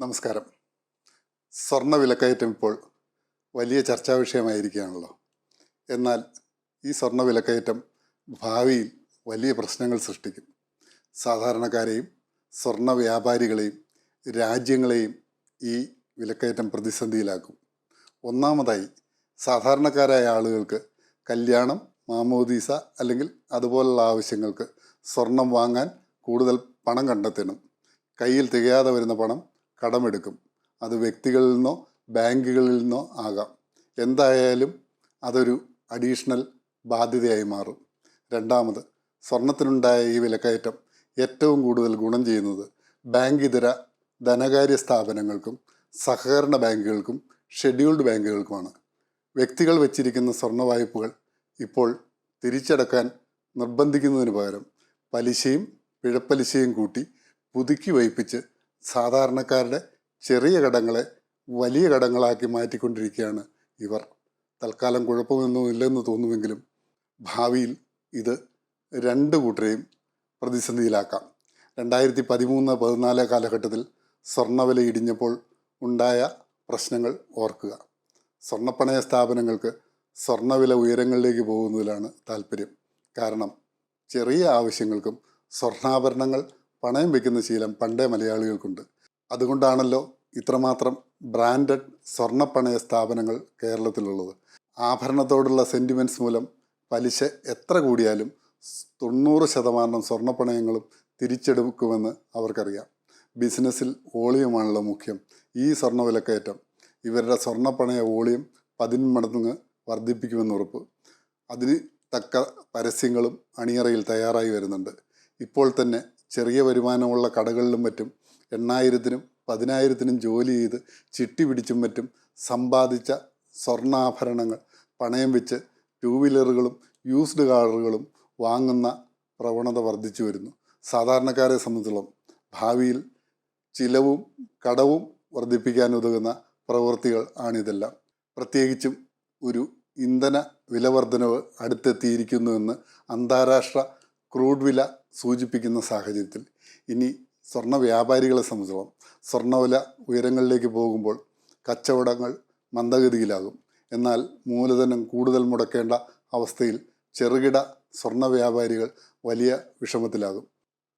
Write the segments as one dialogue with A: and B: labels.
A: നമസ്കാരം. സ്വർണ്ണ വിലക്കയറ്റം ഇപ്പോൾ വലിയ ചർച്ചാ വിഷയമായിരിക്കുകയാണല്ലോ. എന്നാൽ ഈ സ്വർണ്ണ വിലക്കയറ്റം ഭാവിയിൽ വലിയ പ്രശ്നങ്ങൾ സൃഷ്ടിക്കും. സാധാരണക്കാരെയും സ്വർണ്ണ വ്യാപാരികളെയും രാജ്യങ്ങളെയും ഈ വിലക്കയറ്റം പ്രതിസന്ധിയിലാക്കും. ഒന്നാമതായി, സാധാരണക്കാരായ ആളുകൾക്ക് കല്യാണം, മാമോദീസ അല്ലെങ്കിൽ അതുപോലുള്ള ആവശ്യങ്ങൾക്ക് സ്വർണം വാങ്ങാൻ കൂടുതൽ പണം കണ്ടെത്തണം. കയ്യിൽ തികയാതെ വരുന്ന പണം കടമെടുക്കും. അത് വ്യക്തികളിൽ നിന്നോ ബാങ്കുകളിൽ നിന്നോ ആകാം. എന്തായാലും അതൊരു അഡീഷണൽ ബാധ്യതയായി മാറും. രണ്ടാമത്, സ്വർണത്തിനുണ്ടായ ഈ വിലക്കയറ്റം ഏറ്റവും കൂടുതൽ ഗുണം ചെയ്യുന്നത് ബാങ്ക് ഇതര ധനകാര്യ സ്ഥാപനങ്ങൾക്കും സഹകരണ ബാങ്കുകൾക്കും ഷെഡ്യൂൾഡ് ബാങ്കുകൾക്കുമാണ്. വ്യക്തികൾ വെച്ചിരിക്കുന്ന സ്വർണ്ണ വായ്പകൾ ഇപ്പോൾ തിരിച്ചടക്കാൻ നിർബന്ധിക്കുന്നതിന് പകരം പലിശയും പിഴപ്പലിശയും കൂട്ടി പുതുക്കി വയ്പ്പിച്ച് സാധാരണക്കാരുടെ ചെറിയ കടങ്ങളെ വലിയ കടങ്ങളാക്കി മാറ്റിക്കൊണ്ടിരിക്കുകയാണ് ഇവർ. തൽക്കാലം കുഴപ്പമൊന്നും ഇല്ലെന്ന് തോന്നുമെങ്കിലും ഭാവിയിൽ ഇത് രണ്ട് കൂട്ടരെയും പ്രതിസന്ധിയിലാക്കാം. 2013-14 കാലഘട്ടത്തിൽ സ്വർണ്ണവില ഇടിഞ്ഞപ്പോൾ ഉണ്ടായ പ്രശ്നങ്ങൾ ഓർക്കുക. സ്വർണ്ണപ്പണയ സ്ഥാപനങ്ങൾക്ക് സ്വർണ്ണവില ഉയരങ്ങളിലേക്ക് പോകുന്നതിലാണ് താല്പര്യം. കാരണം ചെറിയ ആവശ്യങ്ങൾക്കും സ്വർണ്ണാഭരണങ്ങൾ പണയം വയ്ക്കുന്ന ശീലം പണ്ടേ മലയാളികൾക്കുണ്ട്. അതുകൊണ്ടാണല്ലോ ഇത്രമാത്രം ബ്രാൻഡഡ് സ്വർണ്ണപ്പണയ സ്ഥാപനങ്ങൾ കേരളത്തിലുള്ളത്. ആഭരണത്തോടുള്ള സെൻറ്റിമെൻറ്റ്സ് മൂലം പലിശ എത്ര കൂടിയാലും 90% സ്വർണ്ണപ്പണയങ്ങളും തിരിച്ചെടുക്കുമെന്ന് അവർക്കറിയാം. ബിസിനസ്സിൽ വോളിയമാണല്ലോ മുഖ്യം. ഈ സ്വർണ്ണ വിലക്കയറ്റം ഇവരുടെ സ്വർണ്ണപ്പണയ വോളിയം 10 മടങ്ങ് വർദ്ധിപ്പിക്കുമെന്ന് ഉറപ്പ്. അതിന് തക്ക പരസ്യങ്ങളും അണിയറയിൽ തയ്യാറായി വരുന്നുണ്ട്. ഇപ്പോൾ തന്നെ ചെറിയ വരുമാനമുള്ള കടകളിലും മറ്റും 8,000-നും 10,000-നും ജോലി ചെയ്ത് ചിട്ടി പിടിച്ചും മറ്റും സമ്പാദിച്ച സ്വർണ്ണാഭരണങ്ങൾ പണയം വെച്ച് 2 വീലറുകളും യൂസ്ഡ് കാറുകളും വാങ്ങുന്ന പ്രവണത വർദ്ധിച്ചു വരുന്നു. സാധാരണക്കാരെ സംബന്ധിച്ചിടത്തോളം ഭാവിയിൽ ചിലവും കടവും വർദ്ധിപ്പിക്കാൻ ഉതകുന്ന പ്രവൃത്തികൾ ആണിതെല്ലാം. പ്രത്യേകിച്ചും ഒരു ഇന്ധന വിലവർദ്ധനവ് അടുത്തെത്തിയിരിക്കുന്നുവെന്ന് അന്താരാഷ്ട്ര ക്രൂഡ് വില സൂചിപ്പിക്കുന്ന സാഹചര്യത്തിൽ ഇനി സ്വർണ്ണ വ്യാപാരികളെ സംബന്ധിച്ചിടത്തോളം സ്വർണ്ണവില ഉയരങ്ങളിലേക്ക് പോകുമ്പോൾ കച്ചവടങ്ങൾ മന്ദഗതിയിലാകും. എന്നാൽ മൂലധനം കൂടുതൽ മുടക്കേണ്ട അവസ്ഥയിൽ ചെറുകിട സ്വർണ്ണ വ്യാപാരികൾ വലിയ വിഷമത്തിലാകും.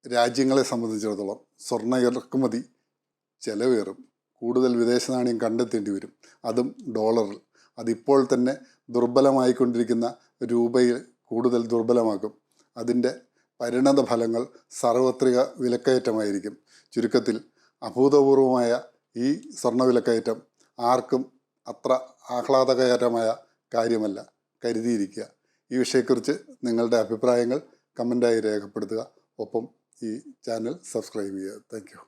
A: രാജ്യങ്ങളെ സംബന്ധിച്ചിടത്തോളം സ്വർണ്ണ ഇറക്കുമതി ചെലവേറും. കൂടുതൽ വിദേശ നാണയം കണ്ടെത്തേണ്ടി വരും, അതും ഡോളറിൽ. അതിപ്പോൾ തന്നെ ദുർബലമായിക്കൊണ്ടിരിക്കുന്ന രൂപയിൽ കൂടുതൽ ദുർബലമാക്കും. അതിൻ്റെ പരിണത ഫലങ്ങൾ സാർവത്രിക വിലക്കയറ്റമായിരിക്കും. ചുരുക്കത്തിൽ അഭൂതപൂർവമായ ഈ സ്വർണ്ണ വിലക്കയറ്റം ആർക്കും അത്ര ആഹ്ലാദകരമായ കാര്യമല്ല. കരുതിയിരിക്കുക. ഈ വിഷയത്തെക്കുറിച്ച് നിങ്ങളുടെ അഭിപ്രായങ്ങൾ കമൻ്റായി രേഖപ്പെടുത്തുക. ഒപ്പം ഈ ചാനൽ സബ്സ്ക്രൈബ് ചെയ്യുക. Thank you.